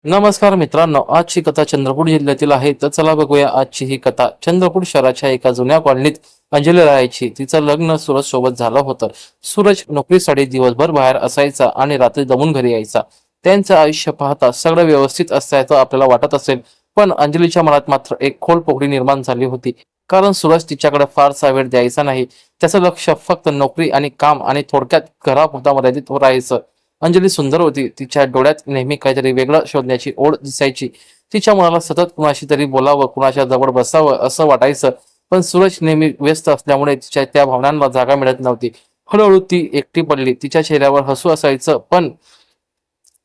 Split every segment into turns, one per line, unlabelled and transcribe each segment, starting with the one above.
नमस्कार मित्रांनो, आजची कथा चंद्रपूर जिल्ह्यातील आहे. तर चला बघूया आजची ही कथा. चंद्रपूर शहराच्या एका जुन्या कॉलनीत अंजली राहायची. तिचं लग्न सूरज सोबत झालं होतं. सूरज नोकरीसाठी दिवसभर बाहेर असायचा आणि रात्री दमून घरी यायचा. त्यांचं आयुष्य पाहता सगळं व्यवस्थित असल्याचं आपल्याला वाटत असेल, पण अंजलीच्या मनात मात्र एक खोल पोकळी निर्माण झाली होती. कारण सूरज तिच्याकडे फारसा वेळ द्यायचा नाही. त्याचं लक्ष फक्त नोकरी आणि काम आणि थोडक्यात घरापुरता मर्यादित राहायचं. अंजली सुंदर होती. तिच्या डोळ्यात नेहमी काहीतरी वेगळं शोधण्याची ओढ दिसायची. तिच्या मनाला सतत कुणाशी तरी बोलावं, कुणाच्या जवळ बसावं असं वाटायचं. पण सूरज नेहमी व्यस्त असल्यामुळे तिच्या त्या भावनांना जागा मिळत नव्हती. हळूहळू ती एकटी पडली. तिच्या चेहऱ्यावर हसू असायचं, पण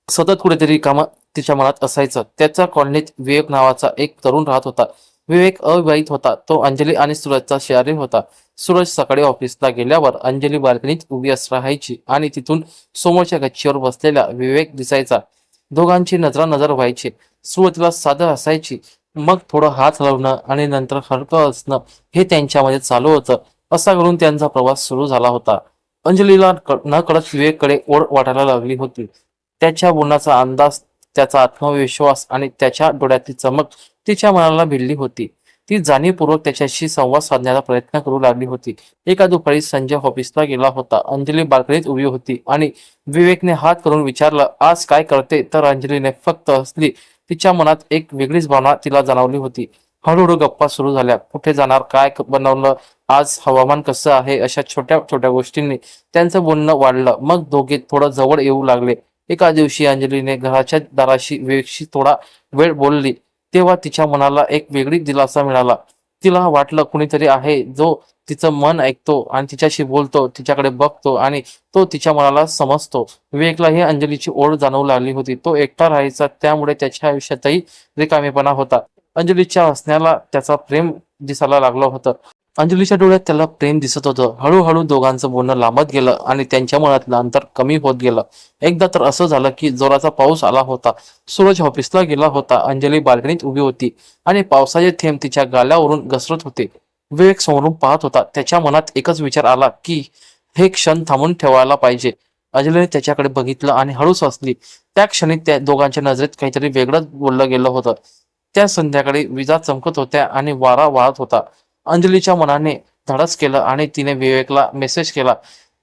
सतत कुठेतरी काम तिच्या मनात असायचं. त्याच्या कॉलनीत विवेक नावाचा एक तरुण राहत होता. विवेक अविवाहित होता. तो अंजली आणि सूरजचा शेजारी होता. सूरज सकाळी ऑफिसला गेल्यावर अंजली बाल्कनीत उभी राहायची आणि तिथून समोरच्या गच्चीवर बसलेला विवेक दिसायचा. दोघांची नजरानजर व्हायची. सुरुवातीला साधं हसायची, मग थोडं हात हलवणं आणि नंतर हलकं हसणं हे त्यांच्यामध्ये चालू होतं. असा करून त्यांचा प्रवास सुरू झाला होता. अंजलीला न कळत विवेककडे ओढ वाटायला लागली होती. त्याच्या बोलण्याचा अंदाज, त्याचा आत्मविश्वास आणि त्याच्या डोळ्यातली चमक तिच्या मनाला भिडली होती. ती जाणीवपूर्वक त्याच्याशी संवाद साधण्याचा प्रयत्न करू लागली होती. एका दुपारी संजय ऑफिसला गेला होता. अंजली बाल्कनीत उभी होती आणि विवेकने हात करून विचारलं, आज काय करते? तर अंजलीने फक्त हसली. तिच्या मनात एक वेगळीच भावना तिला जाणवली होती. हळूहळू गप्पा सुरू झाल्या. कुठे जाणार, काय बनवलं, आज हवामान कसं आहे, अशा छोट्या छोट्या गोष्टींनी त्यांचं बोलणं वाढलं. मग दोघे थोडं जवळ येऊ लागले. एका दिवशी अंजलीने घराच्या दाराशी विवेकशी थोडा वेळ बोलली. तेव्हा तिच्या मनाला एक वेगळी दिलासा मिळाला. तिला वाटलं कुणीतरी आहे जो तिचं मन ऐकतो आणि तिच्याशी बोलतो, तिच्याकडे बघतो आणि तो तिच्या मनाला समजतो. विवेकलाही अंजलीची ओढ जाणवू लागली होती. तो एकटा राहायचा, त्यामुळे त्याच्या आयुष्यातही रिकामेपणा होता. अंजलीच्या हसण्याला त्याचा प्रेम दिसायला लागलं होतं. अंजलीच्या डोळ्यात त्याला प्रेम दिसत होतं. हळूहळू दोघांचं बोलणं लांबत गेलं आणि त्यांच्या मनातलं अंतर कमी होत गेलं. एकदा तर असं झालं की जोराचा पाऊस आला होता. सूरज ऑफिसला गेला होता. अंजली बाल्कनीत उभी होती आणि पावसाचे थेंब तिच्या गालावरून घसरत होते. विवेक समोरून पाहत होता. त्याच्या मनात एकच विचार आला की हे क्षण थांबून ठेवायला पाहिजे. अंजलीने त्याच्याकडे बघितलं आणि हळूच हसली. त्या क्षणी त्या दोघांच्या नजरेत काहीतरी वेगळंच बोललं गेलं होतं. त्या संध्याकाळी विजा चमकत होत्या आणि वारा वाहत होता. अंजलीच्या मनाने धाडस केलं आणि तिने विवेकला मेसेज केला,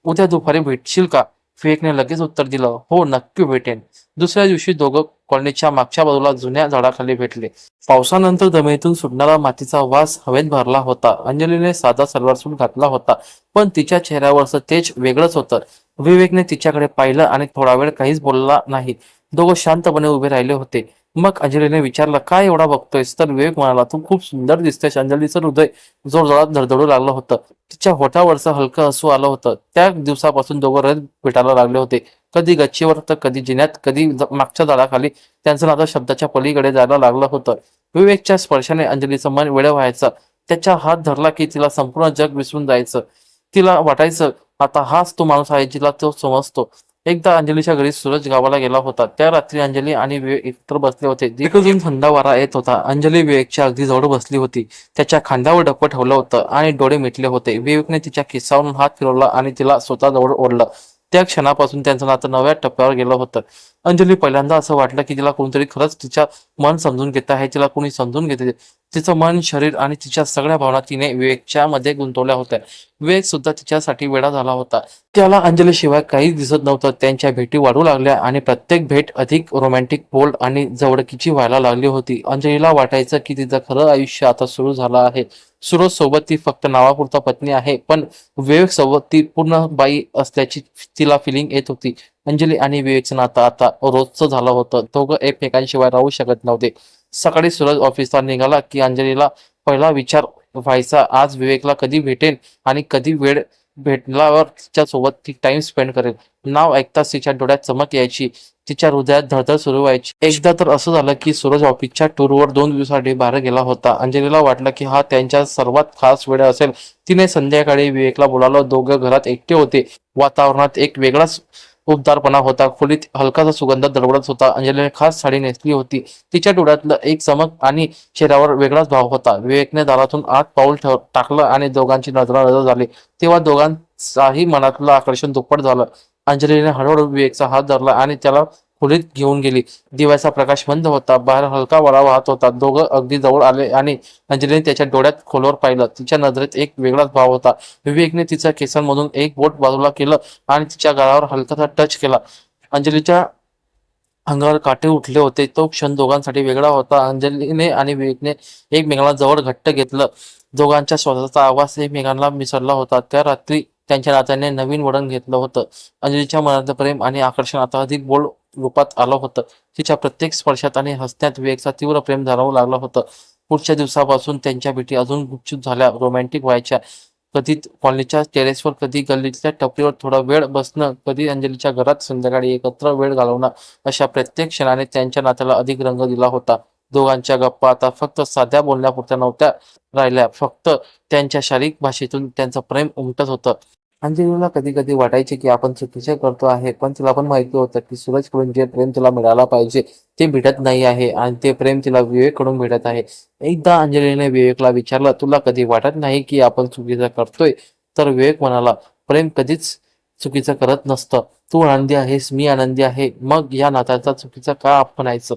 उद्या दुपारी भेटशील का? विवेकने लगेच उत्तर दिलं, हो नक्की भेटेन. दुसऱ्या दिवशी दोघं कॉलनीच्या मागच्या बाजूला जुन्या झाडाखाली भेटले. पावसानंतर जमिनीतून सुटणारा मातीचा वास हवेत भरला होता. अंजलीने साधा सलवार सूट घातला होता, पण तिच्या चेहऱ्यावरचं तेज वेगळंच होतं. विवेकने तिच्याकडे पाहिलं आणि थोडा वेळ काहीच बोलला नाही. दोघं शांतपणे उभे राहिले होते. मग अंजलीने विचारलं, काय एवढा बघतोयस? तर विवेक म्हणाला, तू खूप सुंदर दिसतेस. अंजलीचं हृदय जोरजोरात धडधडू लागलं होतं. तिच्या होठावरचं हलकं हसू आलं होतं. त्या दिवसापासून दोघं रोज भेटायला लागले होते. कधी गच्चीवर तर कधी जिन्यात, कधी मागच्या झाडाखाली. त्यांचं नातं शब्दाच्या पलीकडे जायला लागलं होतं. विवेकच्या स्पर्शाने अंजलीचं मन वेडं व्हायचं. त्याचा हात धरला की तिला संपूर्ण जग विसरून जायचं. तिला वाटायचं आता हाच तो माणूस आहे जिला तो समजतो. एकदा अंजलीच्या घरी सूरज गावाला गेला होता. त्या रात्री अंजली आणि विवेक एकत्र बसले होते. तिकडून थंड वारा येत होता. अंजली विवेकच्या अगदी जवळ बसली होती. त्याच्या खांद्यावर डोकं ठेवलं होतं आणि डोळे मिटले होते. विवेकने तिच्या खिसावरून हात फिरवला आणि तिला स्वतःजवळ ओढलं. त्या क्षणापासून त्यांचं नातं नव्या टप्प्यावर गेलं होतं. अंजली पहिल्यांदा असं वाटलं की तिला कोणीतरी खरंच तिच्या मन समजून घेत आहे. तिला कोणी समजून घेते. तिचं मन, शरीर आणि तिच्या सगळ्या भावना तिने विवेकच्या मध्ये गुंतवल्या होत्या. विवेक सुद्धा तिच्यासाठी वेडा झाला होता. त्याला अंजलीशिवाय काहीच दिसत नव्हतं. त्यांच्या भेटी वाढू लागल्या आणि प्रत्येक भेट अधिक रोमॅन्टिक, बोल्ड आणि जवळकीची व्हायला लागली होती. अंजलीला वाटायचं की तिचं खरं आयुष्य आता सुरू झालं आहे. सूरज सोबत ती फक्त नावापुरता पत्नी आहे, पण विवेक सोबत ती पूर्ण बाई असल्याची तिला फिलिंग येत होती. अंजली आणि विवेकचं नातं आता रोजचं झालं होतं. दोघं एकमेकांशिवाय राहू शकत नव्हते. सकाळी सूरज ऑफिसला निघाला की अंजलीला पहिला विचार व्हायचा, आज विवेकला कधी भेटेन आणि कधी वेळ भेटल्यावर तिच्या सोबत ती टाइम स्पेंड करेल. नाव ऐकताच तिच्या डोळ्यात चमक यायची. तिच्या हृदयात धडधड सुरू व्हायची. एकदा तर असं झालं की सूरज ऑफिसच्या टूरवर 2 दिवसासाठी बाहेर गेला होता. अंजलीला वाटलं की हा त्यांच्या सर्वात खास वेळ असेल. तिने संध्याकाळी विवेकला बोलावलं. दोघं घरात एकटे होते. वातावरणात एक वेगळाच उबदारपणा होता. खोलीत हलकासा सुगंध दरवळत होता. अंजलीने खास साडी नेसली होती. तिच्या डोळ्यातलं एक चमक आणि चेहऱ्यावर वेगळाच भाव होता. विवेकने दारातून आत पाऊल टाकलं आणि दोघांची नजरानजर झाली. तेव्हा दोघांचाही मनातलं आकर्षण दुप्पट झालं. अंजलीने हळूहळू विवेकचा हात धरला आणि त्याला खोलीत घेऊन गेली. दिव्याचा प्रकाश मंद होता. बाहेर हलका वारा वाहत होता. दोघं अगदी जवळ आले आणि अंजलीने त्याच्या डोळ्यात खोलवर पाहिलं. तिच्या नजरेत एक वेगळाच भाव होता. विवेकने तिच्या केसांमधून एक बोट बाजूला केलं आणि तिच्या गालावर हलकासा टच केला. अंजलीच्या अंगावर काटे उठले होते. तो क्षण दोघांसाठी वेगळा होता. अंजलीने आणि विवेकने एकमेकांना जवळ घट्ट घेतलं. दोघांच्या श्वासाचा आवाज एकमेकांना मिसळला होता. त्या रात्री त्यांच्या नात्याने नवीन वळण घेतलं होतं. अंजलीच्या मनातलं प्रेम आणि आकर्षण आता अधिक बोल्ड रूपात आलं होतं. तिच्या प्रत्येक स्पर्शात आणि हसण्यात विवेकचा तीव्र प्रेम जाणवू लागलं होतं. पुढच्या दिवसापासून त्यांच्या भेटी अजून गुपचूप झाल्या, रोमॅन्टिक व्हायच्या. कधी कॉलनीच्या टेरेसवर, कधी गल्लीतल्या टपरीवर थोडा वेळ बसणं, कधी अंजलीच्या घरात संध्याकाळी एकत्र वेळ घालवणं, अशा प्रत्येक क्षणाने त्यांच्या नात्याला अधिक रंग दिला होता. दोघांच्या गप्पा आता फक्त साध्या बोलण्यापुरत्या नव्हत्या राहिल्या. फक्त त्यांच्या शारीरिक भाषेतून त्यांचं प्रेम उमटत होतं. अंजलीला कधी कधी वाटायचे की आपण चुकीचे करतो आहे, पण तिला पण माहिती होतं की सूरजकडून जे प्रेम तिला मिळायला पाहिजे ते भेटत नाही आहे आणि ते प्रेम तिला विवेककडून भेटत आहे. एकदा अंजलीने विवेकला विचारलं, तुला कधी वाटत नाही की आपण चुकीचं करतोय? तर विवेक म्हणाला, प्रेम कधीच चुकीचं करत नसतं. तू आनंदी आहेस, मी आनंदी आहे, मग या नात्याचा चुकीचा का अपनायचं?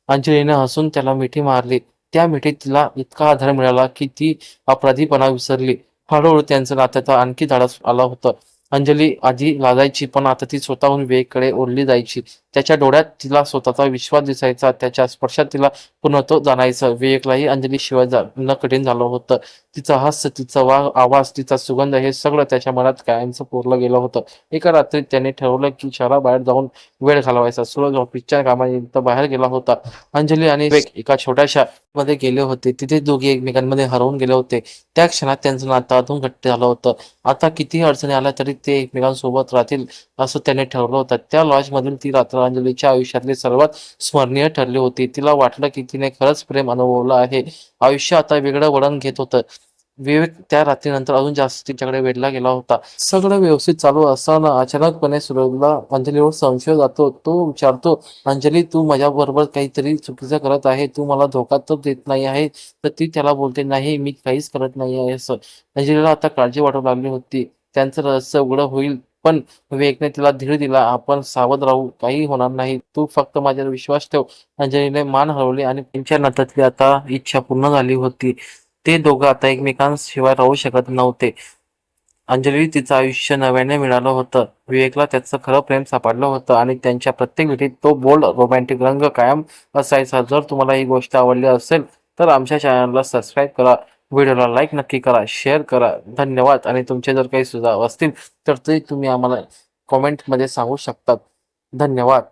अंजलीने हसून त्याला मिठी मारली. त्या मिठीत तिला इतका आधार मिळाला की ती अपराधीपणा विसरली. हळूहळू त्यांचं नात्यात आणखी धाडस आलं होतं. अंजली आधी लाजायची, पण आता ती स्वतःहून विवेककडे ओढली जायची. त्याच्या डोळ्यात तिला स्वतःचा विश्वास दिसायचा. त्याच्या स्पर्शात तिला पूर्णत्व जाणायचं. विवेकलाही अंजलीशिवाय न कठीण झालं होतं. तिचं हास्य, तिचा आवाज, तिचा सुगंध हे सगळं त्याच्या मनात कायमचं कोरलं गेलं होतं. एका रात्री त्याने ठरवलं की शहराबाहेर जाऊन वेळ घालवायचा. सूरज ऑफिसच्या कामानिमित्त बाहेर गेला होता. अंजली आणि विवेक एका छोट्याशा मध्ये गेले होते. तिथे दोघे एकमेकांमध्ये हरवून गेले होते. त्या क्षणात त्यांचं नातं अजून घट्ट झालं होतं. आता कितीही अडचणी आल्या तरी ते एकमेकांसोबत राहतील असं त्याने ठरवलं होतं. त्या लॉजमधील ती रात्र अंजलीच्या आयुष्यातली सर्वात स्मरणीय ठरली होती. तिला वाटलं की तिने खरंच प्रेम अनुभवलं आहे. आयुष्य आता वेगळं वळण घेत होतं. विवेक त्या रात्रीनंतर अजून जास्त तिच्याकडे वेधला गेला होता. सगळं व्यवस्थित चालू असताना अचानकपणे सूरजला अंजलीवर संशय जातो. तो विचारतो, अंजली, तू माझ्याबरोबर काहीतरी चुकीचं करत आहे. तू मला धोका तर देत नाही आहे? तर ती त्याला बोलते, नाही, मी काहीच करत नाही आहे असं. अंजलीला आता काळजी वाटू लागली होती. त्यांचं रहस्य उघडं होईल. पण विवेकने तिला धीर दिला, आपण सावध राहू, काही होणार नाही, तू फक्त माझ्यावर विश्वास ठेव. अंजलीने मान हलवली आणि त्यांच्या नात्यातली आता इच्छा पूर्ण झाली होती. ते दोघं आता एकमेकांशिवाय राहू शकत नव्हते. अंजली तिचं आयुष्य नव्याने मिळालं होतं. विवेकला त्याचं खरं प्रेम सापडलं होतं आणि त्यांच्या प्रत्येक भेटीत तो बोल्ड रोमॅन्टिक रंग कायम असायचा. जर तुम्हाला ही गोष्ट आवडली असेल तर आमच्या चॅनलला सबस्क्राईब करा, व्हिडिओला लाईक नक्की करा, शेअर करा. धन्यवाद. आणि तुमचे जर काही सुझाव असतील तर ते तुम्ही आम्हाला कॉमेंटमध्ये सांगू शकतात. धन्यवाद.